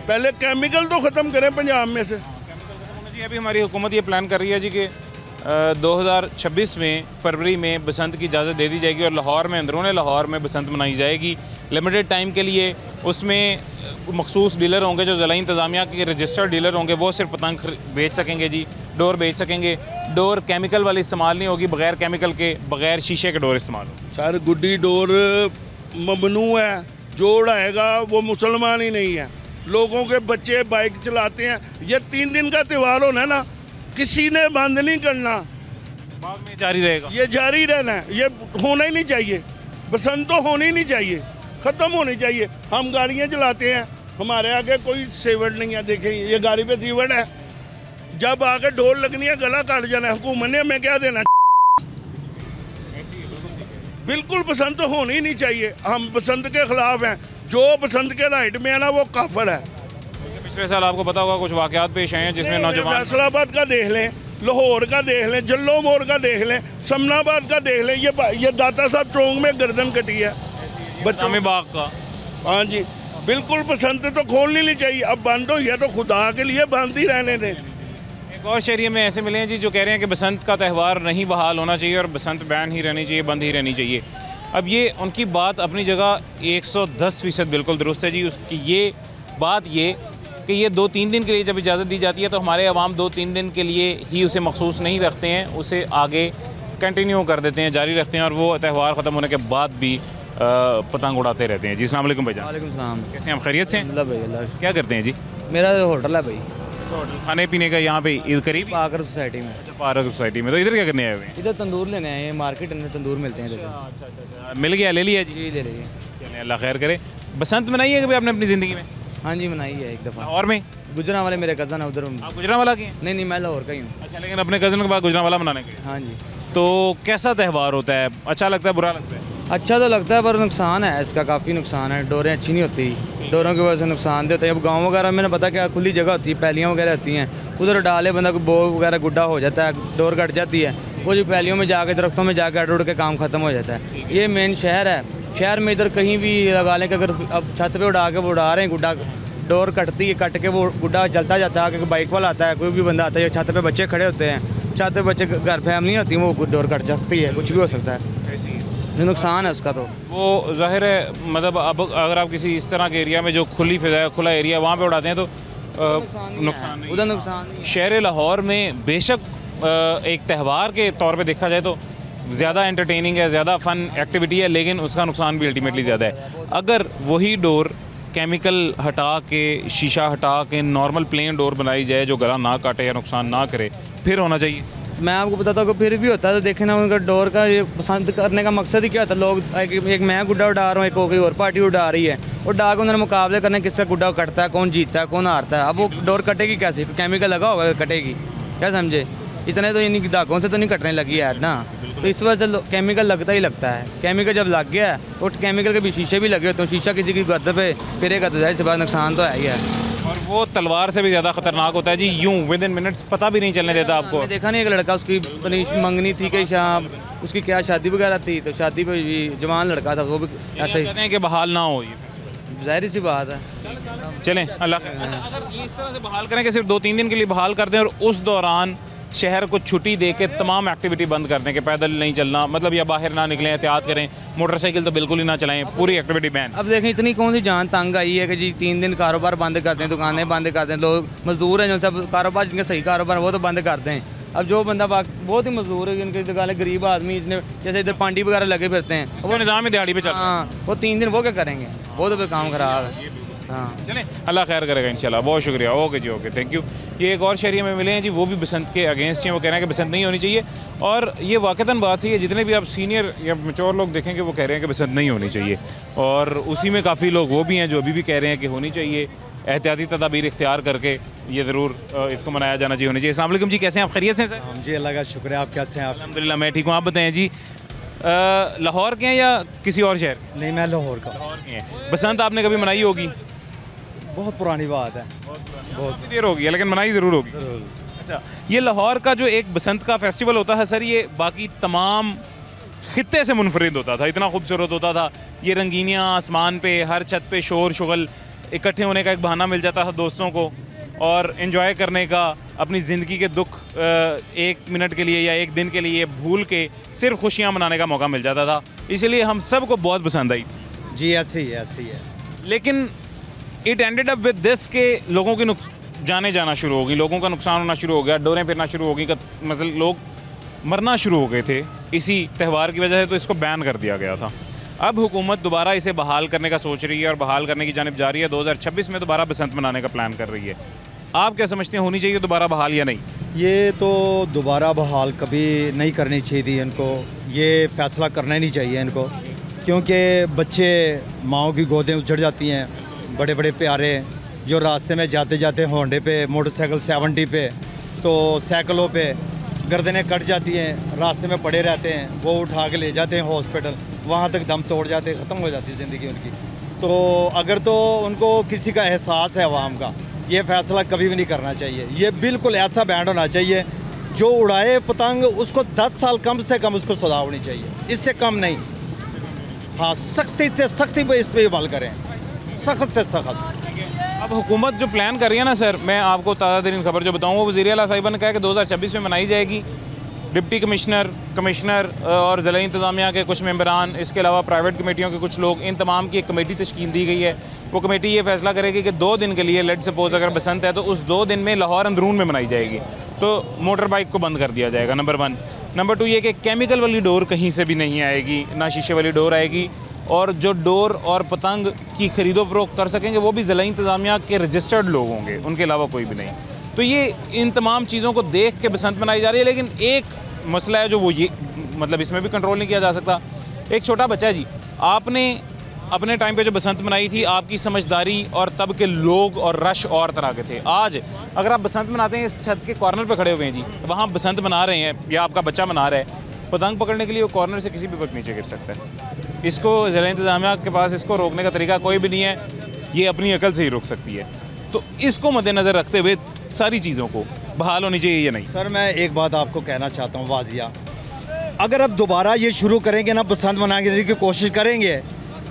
पहले केमिकल तो ख़त्म करें पंजाब में से। जी अभी हमारी हुकूमत ये प्लान कर रही है जी कि 2026 में फरवरी में बसंत की इजाज़त दे दी जाएगी और लाहौर में, अंदरूनी लाहौर में बसंत मनाई जाएगी लिमिटेड टाइम के लिए। उसमें मखसूस डीलर होंगे जो ज़िला इंतज़ामिया के रजिस्टर्ड डीलर होंगे, वो सिर्फ पतंग बेच सकेंगे जी, डोर बेच सकेंगे। डोर केमिकल वाली इस्तेमाल नहीं होगी, बग़ैर केमिकल के, बग़ैर शीशे के डोर इस्तेमाल होगी। सर गुड्डी डोर ममनू है, जो उड़ाएगा वो मुसलमान ही नहीं है। लोगों के बच्चे बाइक चलाते हैं, ये 3 दिन का त्यौहार होना है ना, किसी ने बंद नहीं करना, बाद में जारी रहेगा, ये जारी रहना है, ये होना ही नहीं चाहिए। बसंत तो होनी नहीं चाहिए, ख़त्म होनी चाहिए। हम गाड़ियाँ चलाते हैं, हमारे आगे कोई सेवट नहीं है, देखें ये गाड़ी पे सीवट है, जब आगे डोर लगनी है गला काट जाना है। हुकूमत ने हमें क्या देना? बिल्कुल बसंत होनी ही नहीं चाहिए, हम बसंत के ख़िलाफ़ हैं। जो बसंत के राइट में है ना वो काफिर है। पिछले साल आपको पता होगा कुछ वाक़यात पेश आए हैं जिसमें नौजवान, फैसलाबाद का देख लें, लाहौर का देख लें, जल्लो मोड़ का देख लें, समनाबाद का देख लें, ये दाता साहब चौक में गर्दन कटी है बच्चों में बाग का। हाँ जी, बिल्कुल बसंत तो खोलनी नहीं चाहिए। अब बंद हो गया तो खुदा के लिए बंद ही रहने दें। एक और शहरिये में ऐसे मिले हैं जी जो कह रहे हैं कि बसंत का त्यौहार नहीं बहाल होना चाहिए और बसंत बैन ही रहनी चाहिए, बंद ही रहनी चाहिए। अब ये उनकी बात अपनी जगह 110% बिल्कुल दुरुस्त है जी। उसकी ये बात ये कि ये 2-3 दिन के लिए जब इजाज़त दी जाती है तो हमारे अवाम 2-3 दिन के लिए ही उसे मखसूस नहीं रखते हैं, उसे आगे कंटिन्यू कर देते हैं, जारी रखते हैं और वो त्यौहार ख़त्म होने के बाद भी पतंग उड़ाते रहते हैं जी। अस्सलाम वालेकुम भाईजान। वालेकुम सलाम। कैसे हैं आप? खैरियत से? भाई क्या करते हैं जी? मेरा होटल है भाई। खाने पीने का यहाँ पे इधर करीब पाकर सोसाइटी में। पार्क सोसाइटी में। तो इधर क्या करने आए हुए हैं? इधर तंदूर लेने आए हैं, मार्केट में तंदूर मिलते हैं जैसे। अच्छा, मिल गया, ले लिया जी? ले लीजिए। चलिए अल्लाह खैर करे। बसंत मनाई है कभी आपने अपनी ज़िंदगी में? हाँ जी मनाई है एक दफ़ा। और में गुजरांवाले मेरे कज़न है उधर। आप गुजरांवाला के? नहीं मैं लाहौर का ही हूँ। अच्छा, लेकिन अपने कज़न के बाद गुजरांवाला मनाने के? हाँ जी। तो कैसा त्यौहार होता है? अच्छा लगता है, बुरा लगता है? अच्छा तो लगता है पर नुकसान है इसका, काफ़ी नुकसान है। डोरें अच्छी नहीं होती, डोरों की वजह से नुकसान देते हैं। अब गाँव वगैरह में पता क्या खुली जगह होती है, पैलियाँ वगैरह होती हैं, उधर डाले बंदा को बो वगैरह गुड्डा हो जाता है, डोर कट जाती है, वो जो पैलियों में जाके दरख्तों में जाके अड़ उड़ के काम ख़त्म हो जाता है। ये मेन शहर है, शहर में इधर कहीं भी लगा लें कि अगर अब छत पे उड़ा के वो उड़ा रहे हैं गुड्डा, डोर कटती है, कट के वो गुड्डा जलता जाता है, क्योंकि बाइक वाला आता है, कोई भी बंदा आता है, छत पे बच्चे खड़े होते हैं, छत पे बच्चे घर फैमिली होती है, वो डोर कट जाती है, कुछ भी हो सकता है, नुकसान है उसका। तो वो जाहिर है मतलब अब अगर आप किसी इस तरह के एरिया में जो खुली फिजा है, खुला एरिया, वहाँ पे उड़ाते हैं तो नुकसान नहीं, उधर नुकसान नहीं। शहर लाहौर में बेशक एक त्यौहार के तौर पे देखा जाए तो ज़्यादा एंटरटेनिंग है, ज़्यादा फ़न एक्टिविटी है, लेकिन उसका नुकसान भी अल्टीमेटली ज़्यादा है। अगर वही डोर केमिकल हटा के, शीशा हटा के नॉर्मल प्लेन डोर बनाई जाए जो गला ना काटे या नुकसान ना करे, फिर होना चाहिए। मैं आपको बताता हूँ कि फिर भी होता है तो देखे ना, उनका डोर का ये पसंद करने का मकसद ही क्या होता है? लोग एक मैं गुड्डा उड़ा रहा हूँ, एक कोई और पार्टी उड़ा रही है, और उड़ा के उन्होंने मुकाबले करने किसका गुड्डा कटता है, कौन जीतता है, कौन हारता है। अब वो डोर कटेगी कैसे? केमिकल लगा होगा कटेगी, क्या समझे? इतने तो इन धागों से तो नहीं कटने लगी यार ना, तो इस वजह से केमिकल लगता ही लगता है। केमिकल जब लग गया है तो केमिकल के भी शीशे भी लगे होते हैं, शीशा किसी की गर्दन पे फिरेगा तो जाहिर सी बात नुकसान तो है ही है। और वो तलवार से भी ज़्यादा खतरनाक होता है जी, यूं विद इन मिनट्स पता भी नहीं चलने देता आपको। देखा नहीं एक लड़का, उसकी मंगनी थी कि शाम उसकी क्या शादी वगैरह थी, तो शादी पे भी जवान लड़का था, वो भी ऐसे ही हैं कि बहाल ना हो, ये जाहिर सी बात है। चलें अल्लाह। अगर इस तरह से बहाल करें कि सिर्फ 2-3 दिन के लिए बहाल कर दें और उस दौरान शहर को छुट्टी दे के तमाम एक्टिविटी बंद कर दें कि पैदल नहीं चलना, मतलब या बाहर ना निकलें, एहतियात करें, मोटरसाइकिल तो बिल्कुल ही ना चलाएं, पूरी एक्टिविटी बैन। अब देखें इतनी कौन सी जान तंग आई है कि जी 3 दिन कारोबार बंद कर दें, दुकानें बंद कर दें, लोग मजदूर हैं जो सब कारोबार जिनके सही कारोबार वो तो बंद कर दें। अब जो बंदा बहुत ही मजदूर है, जिनके दुकानें गरीब आदमी, जिसने जैसे इधर पांडी वगैरह लगे फिरते हैं, वो निज़ाम ही दिहाड़ी पे चल रहा है, हाँ वो 3 दिन वो क्या करेंगे? वो तो फिर काम खराब है। हाँ चलें, अल्लाह खैर करेगा इंशाल्लाह। बहुत शुक्रिया, ओके जी, ओके, थैंक यू। ये एक और शहरी हमें मिले हैं जी, वो भी बसंत के अगेंस्ट हैं। वो कह रहे हैं कि बसंत नहीं होनी चाहिए, और ये वाक़तन बात सही है। जितने भी आप सीनियर या मैच्योर लोग देखेंगे वो कह रहे हैं कि बसंत नहीं होनी चाहिए, और उसी में काफ़ी लोग वो भी हैं जो अभी भी कह रहे हैं कि होनी चाहिए। एहतियाती तदाबीर इख्तियार करके ये ज़रूर इसको मनाया जाना चाहिए, होनी चाहिए। अस्सलाम वालेकुम जी, कैसे हैं आप? खैरियत से सर? जी अल्लाह का शुक्र है, आप कैसे हैं? अल्हम्दुलिल्लाह मैं ठीक हूँ। आप बताएं जी, लाहौर के हैं या किसी और शहर? नहीं, मैं लाहौर का। लाहौर के हैं। बसंत आपने कभी मनाई होगी? बहुत पुरानी बात है, बहुत देर हो गई है, लेकिन मनाई ज़रूर होगी। अच्छा, ये लाहौर का जो एक बसंत का फेस्टिवल होता है सर, ये बाकी तमाम खित्ते से मुनफरिद होता था, इतना खूबसूरत होता था। ये रंगीनियाँ आसमान पे, हर छत पे शोर शुगल, इकट्ठे होने का एक बहाना मिल जाता था दोस्तों को, और इन्जॉय करने का, अपनी ज़िंदगी के दुख एक मिनट के लिए या एक दिन के लिए भूल के सिर्फ खुशियाँ मनाने का मौका मिल जाता था। इसलिए हम सब को बहुत पसंद आई। जी ऐसी है। लेकिन it ended up with this के लोगों की जाने जाना शुरू हो गई, लोगों का नुकसान होना शुरू हो गया, डोरें फिरना शुरू हो गई, मतलब लोग मरना शुरू हो गए थे इसी त्यौहार की वजह से, तो इसको बैन कर दिया गया था। अब हुकूमत दोबारा इसे बहाल करने का सोच रही है और बहाल करने की जानिब जा रही है। 2026 में दोबारा बसंत मनाने का प्लान कर रही है। आप क्या समझते हैं, होनी चाहिए दोबारा बहाल या नहीं? ये तो दोबारा बहाल कभी नहीं करनी चाहिए थी इनको, ये फैसला करना ही नहीं चाहिए इनको, क्योंकि बच्चे माओ की गोदें उजड़ जाती हैं, बड़े बड़े प्यारे जो रास्ते में जाते जाते होंडे पे, मोटरसाइकिल 70 पे, तो साइकिलों पे गर्दनें कट जाती हैं, रास्ते में पड़े रहते हैं, वो उठा के ले जाते हैं हॉस्पिटल, वहाँ तक दम तोड़ जाते, ख़त्म हो जाती है ज़िंदगी उनकी। तो अगर तो उनको किसी का एहसास है अवाम का, ये फ़ैसला कभी भी नहीं करना चाहिए। ये बिल्कुल ऐसा बैंड होना चाहिए, जो उड़ाए पतंग उसको 10 साल कम से कम उसको सजा होनी चाहिए, इससे कम नहीं। हाँ, सख्ती से सख्ती पे इस पर अमल करें, सख्त से सख्त। अब हुकूमत जो प्लान कर रही है ना सर, मैं आपको ताज़ा तरीन खबर जो बताऊँ, वो वज़ीर आला साहिबा ने कहा कि 2026 में मनाई जाएगी। डिप्टी कमिश्नर और ज़िला इंतज़ामिया के कुछ मेंबरान, इसके अलावा प्राइवेट कमेटियों के कुछ लोग, इन तमाम की एक कमेटी तश्कील दी गई है। वो कमेटी ये फैसला करेगी कि 2 दिन के लिए, लेट सपोज अगर बसंत है तो उस 2 दिन में लाहौर अंदरून में मनाई जाएगी, तो मोटर बाइक को बंद कर दिया जाएगा, नंबर 1। नंबर 2 ये कि केमिकल वाली डोर कहीं से भी नहीं आएगी, ना शीशे वाली डोर आएगी, और जो डोर और पतंग की खरीदो फरोख्त कर सकेंगे वो भी ज़िला इंतज़ामिया के रजिस्टर्ड लोग होंगे, उनके अलावा कोई भी नहीं। तो ये इन तमाम चीज़ों को देख के बसंत मनाई जा रही है। लेकिन एक मसला है जो वो ये, मतलब इसमें भी कंट्रोल नहीं किया जा सकता। एक छोटा बच्चा जी, आपने अपने टाइम पे जो बसंत मनाई थी, आपकी समझदारी और तब के लोग और रश और तरह के थे। आज अगर आप बसंत मनाते हैं, इस छत के कॉर्नर पे खड़े हुए हैं जी, वहाँ बसंत मना रहे हैं या आपका बच्चा मना रहा है, पतंग पकड़ने के लिए वो कॉर्नर से किसी भी वक्त नीचे गिर सकता है। इसको ज़िला इंतज़ामिया के पास इसको रोकने का तरीका कोई भी नहीं है, ये अपनी अकल से ही रोक सकती है। तो इसको मद्देनज़र रखते हुए सारी चीज़ों को बहाल होनी चाहिए या नहीं? सर मैं एक बात आपको कहना चाहता हूँ वाजिया, अगर अब दोबारा ये शुरू करेंगे ना, बसंत मनाने की कोशिश करेंगे,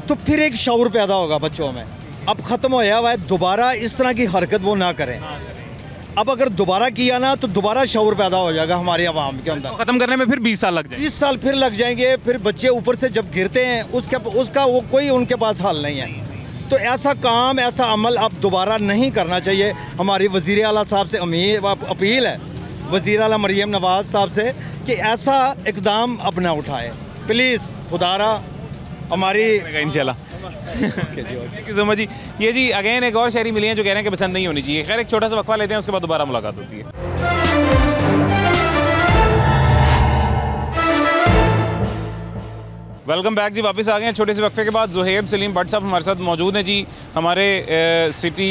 तो फिर एक शऊर पैदा होगा बच्चों में। अब ख़त्म होया हुआ है, दोबारा इस तरह की हरकत वो ना करें। अब अगर दोबारा किया ना तो दोबारा शऊर पैदा हो जाएगा हमारे अवाम के अंदर। ख़त्म करने में फिर 20 साल लग जाएंगे। 20 साल फिर लग जाएंगे, फिर बच्चे ऊपर से जब गिरते हैं उसका वो कोई उनके पास हल नहीं है। तो ऐसा काम, ऐसा अमल अब दोबारा नहीं करना चाहिए। हमारी वज़ीर आला साहब से अपील है, वज़ीर आला मरियम नवाज़ साहब से, कि ऐसा इक़दाम अब ना उठाए प्लीज़, खुदारा हमारी इंशाल्लाह। थैंक यू सो मच जी। ये जी अगेन एक और शहरी मिले हैं जो कह रहे हैं कि बसंत नहीं होनी चाहिए। खैर एक छोटा सा वक्फा लेते हैं, उसके बाद दोबारा मुलाकात होती है। वेलकम बैक जी, वापस आ गए हैं छोटे से वक्फे के बाद। ज़ुहैब सलीम भट्ट साहब हमारे साथ मौजूद हैं जी, हमारे सिटी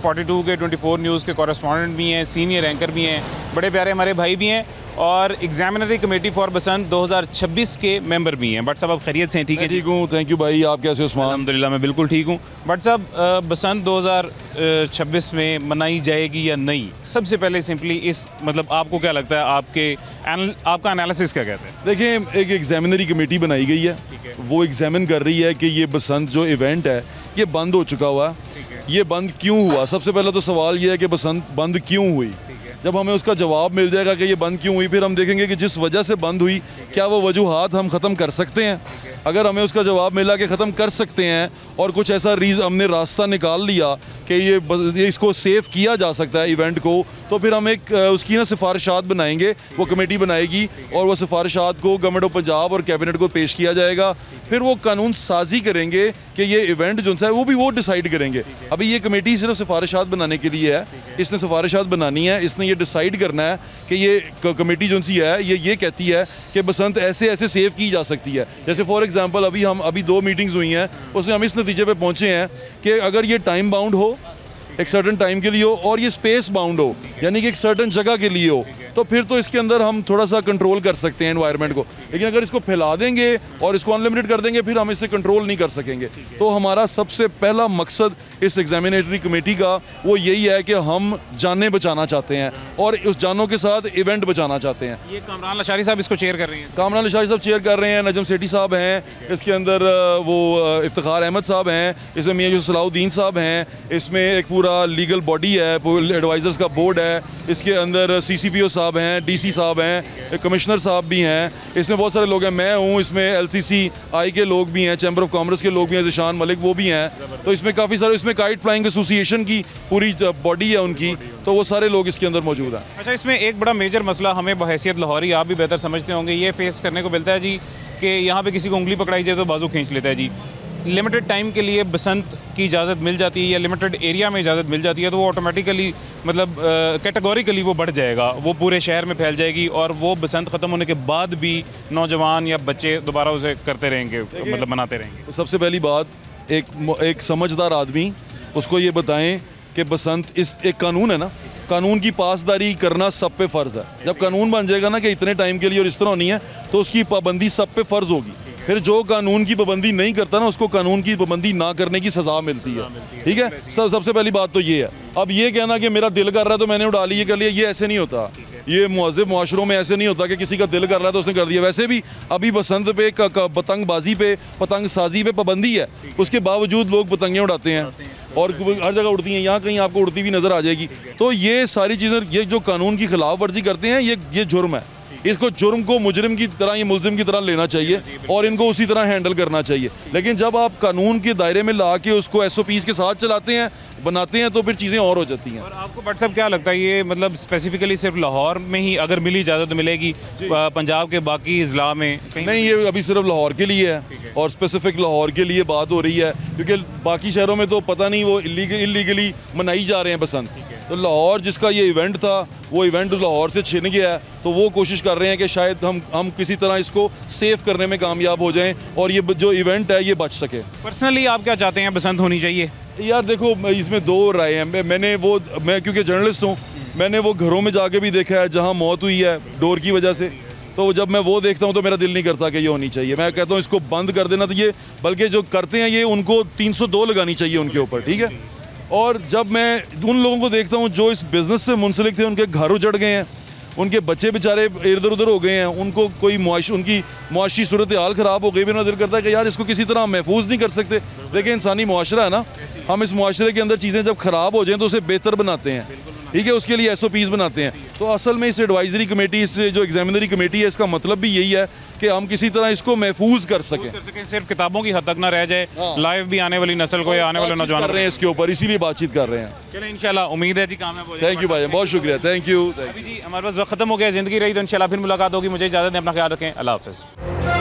42 के 24 न्यूज़ के कॉरेस्पॉन्डेंट भी हैं, सीनियर एंकर भी हैं, बड़े प्यारे हमारे भाई भी हैं, और एग्जामिनरी कमेटी फॉर बसंत 2026 के मेंबर भी हैं। भट्ट साहब आप खैरियत से हैं? ठीक है, ठीक हूँ, थैंक यू भाई, आप कैसे हो? उस्मान? अल्हम्दुलिल्लाह मैं बिल्कुल ठीक हूँ। भट्ट साहब बसंत 2026 में मनाई जाएगी या नहीं, सबसे पहले सिंपली इस, मतलब आपको क्या लगता है, आपका एनालिसिस क्या कहता है? देखिए, एक एग्जामिनरी कमेटी बनाई गई है, वो एग्जामिन कर रही है कि ये बसंत जो इवेंट है ये बंद हो चुका हुआ है, ये बंद क्यों हुआ। सबसे पहला तो सवाल ये है कि बसंत बंद क्यों हुई। जब हमें उसका जवाब मिल जाएगा कि ये बंद क्यों हुई, फिर हम देखेंगे कि जिस वजह से बंद हुई क्या वो वजूहात हम ख़त्म कर सकते हैं। अगर हमें उसका जवाब मिला कि ख़त्म कर सकते हैं और कुछ ऐसा हमने रास्ता निकाल लिया कि ये इसको सेव किया जा सकता है इवेंट को, तो फिर हम एक उसकी ना सिफारिशात बनाएंगे, वो कमेटी बनाएगी और वो सिफारिशात को गवर्नमेंट ऑफ पंजाब और कैबिनेट को पेश किया जाएगा। फिर वो कानून साजी करेंगे कि ये इवेंट जो है वो डिसाइड करेंगे। अभी ये कमेटी सिर्फ सिफारिशात बनाने के लिए है, इसने सिफारिशात बनानी है, इसने ये डिसाइड करना है कि ये कमेटी जो सी है ये कहती है कि बसंत ऐसे ऐसे सेव की जा सकती है। जैसे फॉर एग्जांपल अभी 2 मीटिंग्स हुई हैं, उसमें हम इस नतीजे पे पहुंचे हैं कि अगर ये टाइम बाउंड हो, एक सर्टन टाइम के लिए हो, और ये स्पेस बाउंड हो, यानी कि एक सर्टन जगह के लिए हो, तो फिर तो इसके अंदर हम थोड़ा सा कंट्रोल कर सकते हैं एनवायरनमेंट को। लेकिन अगर इसको फैला देंगे और इसको अनलिमिटेड कर देंगे, फिर हम इससे कंट्रोल नहीं कर सकेंगे। तो हमारा सबसे पहला मकसद इस एग्जामिनेटरी कमेटी का वो यही है कि हम जानें बचाना चाहते हैं और उस जानों के साथ इवेंट बचाना चाहते हैं। ये कामरान लशारी साहब इसको चेयर कर रहे हैं। कामरान लशारी साहब चेयर कर रहे हैं, नजम सेठी साहब हैं, इसके अंदर वो इफ्तिखार अहमद साहब हैं, इसमें मियां यूसुफ सलाहुद्दीन साहब हैं, इसमें एक पूरा लीगल बॉडी है, एडवाइजर्स का बोर्ड है, इसके अंदर CCPO साहब हैं, DC साहब हैं, कमिश्नर साहब भी हैं, इसमें बहुत सारे लोग हैं, मैं हूँ, इसमें LCCI के लोग भी हैं, चैम्बर ऑफ कॉमर्स के लोग भी हैं, ज़िशान मलिक वो भी हैं। तो इसमें काफ़ी सारे, इसमें काइट फ्लाइंग एसोसिएशन की पूरी बॉडी है उनकी, तो वो सारे लोग इसके अंदर मौजूद हैं। अच्छा, इसमें एक बड़ा मेजर मसला हमें बहैसियत लाहौरी, आप भी बेहतर समझते होंगे, ये फेस करने को मिलता है जी कि यहाँ पे किसी को उंगली पकड़ाई जाए तो बाजू खींच लेता है जी। लिमिटेड टाइम के लिए बसंत की इजाज़त मिल जाती है या लिमिटेड एरिया में इजाज़त मिल जाती है तो वो ऑटोमेटिकली मतलब कैटेगोरिकली वो बढ़ जाएगा, वो पूरे शहर में फैल जाएगी और वो बसंत ख़त्म होने के बाद भी नौजवान या बच्चे दोबारा उसे करते रहेंगे, मतलब मनाते रहेंगे। सबसे पहली बात, एक समझदार आदमी उसको ये बताएं कि बसंत इस एक कानून है ना, कानून की पासदारी करना सब पे फ़र्ज़ है। जब कानून बन जाएगा ना कि इतने टाइम के लिए और इस तरह होनी है, तो उसकी पाबंदी सब पे फ़र्ज़ होगी। फिर जो कानून की पाबंदी नहीं करता ना, उसको कानून की पाबंदी ना करने की सज़ा मिलती है। ठीक है, सबसे पहली बात तो ये है। अब ये कहना कि मेरा दिल कर रहा है तो मैंने उड़ा ली, ये कर लिया, ये ऐसे नहीं होता। ये मुअज़्ज़ब मुआशरों में ऐसे नहीं होता कि किसी का दिल कर रहा है तो उसने कर दिया। वैसे भी अभी बसंत पे, पतंगबाजी पे, पतंग साजी पे पाबंदी है, उसके बावजूद लोग पतंगें उड़ाते हैं और हर जगह उड़ती हैं, यहाँ कहीं आपको उड़ती भी नज़र आ जाएगी। तो ये सारी चीज़ें, ये जो कानून की खिलाफ वर्जी करते हैं, ये जुर्म है। इसको जुर्म को मुजरिम की तरह, ये मुल्जिम की तरह लेना चाहिए और इनको उसी तरह हैंडल करना चाहिए। लेकिन जब आप कानून के दायरे में ला के उसको SOPs के साथ चलाते हैं, बनाते हैं, तो फिर चीज़ें और हो जाती हैं। और आपको बट साहब क्या लगता है, ये मतलब स्पेसिफिकली सिर्फ लाहौर में ही अगर मिली इजाज़त मिलेगी, पंजाब के बाकी ज़िला में कहीं नहीं? ये अभी सिर्फ लाहौर के लिए है और स्पेसिफिक लाहौर के लिए बात हो रही है, क्योंकि बाकी शहरों में तो पता नहीं, वो इलीगली मनाई जा रहे हैं बसंत। तो लाहौर जिसका ये इवेंट था, वो इवेंट लाहौर से छिन गया है, तो वो कोशिश कर रहे हैं कि शायद हम किसी तरह इसको सेव करने में कामयाब हो जाएं और ये जो इवेंट है ये बच सके। पर्सनली आप क्या चाहते हैं, बसंत होनी चाहिए? यार देखो, इसमें 2 राय हैं। मैं क्योंकि जर्नलिस्ट हूँ, मैंने वो घरों में जाके भी देखा है जहाँ मौत हुई है डोर की वजह से, तो जब मैं वो देखता हूँ तो मेरा दिल नहीं करता कि ये होनी चाहिए। मैं कहता हूँ इसको बंद कर देना चाहिए, बल्कि जो करते हैं ये उनको 302 लगानी चाहिए उनके ऊपर। ठीक है, और जब मैं उन लोगों को देखता हूँ जो इस बिज़नेस से मुंसलिक थे, उनके घर उजड़ गए हैं, उनके बच्चे बेचारे इधर उधर हो गए हैं, उनको कोई उनकी मुआशी सूरत हाल ख़राब हो गई, मेरा दिल करता है कि यार इसको किसी तरह महफूज नहीं कर सकते। देखिए, इंसानी मुआशरा है ना, हम इस मुआशरे के अंदर चीज़ें जब ख़राब हो जाएँ तो उसे बेहतर बनाते हैं। ठीक है, उसके लिए SOPs बनाते हैं। तो असल में इस एडवाइजरी कमेटी, इस जो एग्जामिनरी कमेटी है, इसका मतलब भी यही है कि हम किसी तरह इसको महफूज कर सकें, सिर्फ किताबों की हद तक ना रह जाए, लाइव भी आने वाली नस्ल को या आने वाले नौजवान कर रहे हैं इसके ऊपर, इसीलिए बातचीत कर रहे हैं। चलें, इंशाल्लाह उम्मीद है जी कामयाब हो जाए। थैंक यू भाई, बहुत शुक्रिया, थैंक यू। अभी जी हमारे पास वक्त खत्म हो गया, ज़िंदगी रही तो इंशाल्लाह फिर मुलाकात होगी। मुझे इजाज़त दें, अपना ख्याल रखें, अल्लाह हाफ़िज़।